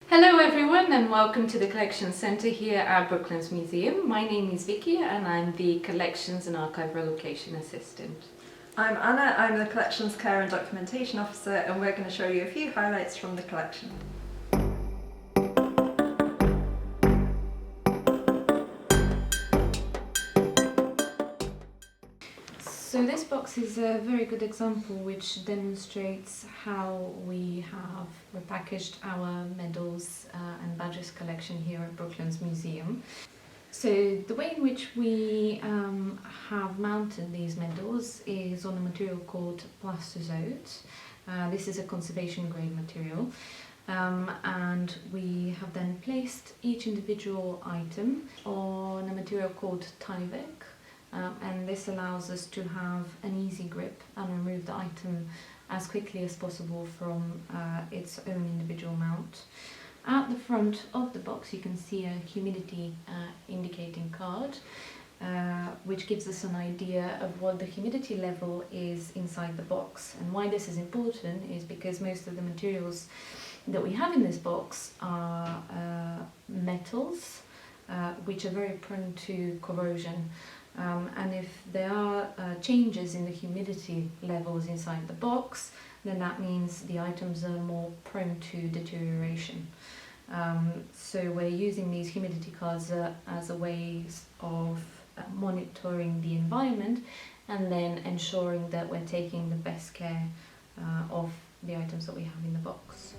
Hello everyone and welcome to the Collection Centre here at Brooklands Museum. My name is Vicky and I'm the Collections and Archive Relocation Assistant. I'm Anna, I'm the Collections Care and Documentation Officer, and we're going to show you a few highlights from the collection. So this box is a very good example which demonstrates how we have repackaged our medals and badges collection here at Brooklands Museum. So the way in which we have mounted these medals is on a material called plastozote. This is a conservation grade material, and we have then placed each individual item on a material called Tyvek. And this allows us to have an easy grip and remove the item as quickly as possible from its own individual mount. At the front of the box you can see a humidity indicating card, which gives us an idea of what the humidity level is inside the box. And why this is important is because most of the materials that we have in this box are metals, which are very prone to corrosion. And if there are changes in the humidity levels inside the box, then that means the items are more prone to deterioration. So we're using these humidity cards as a way of monitoring the environment and then ensuring that we're taking the best care of the items that we have in the box.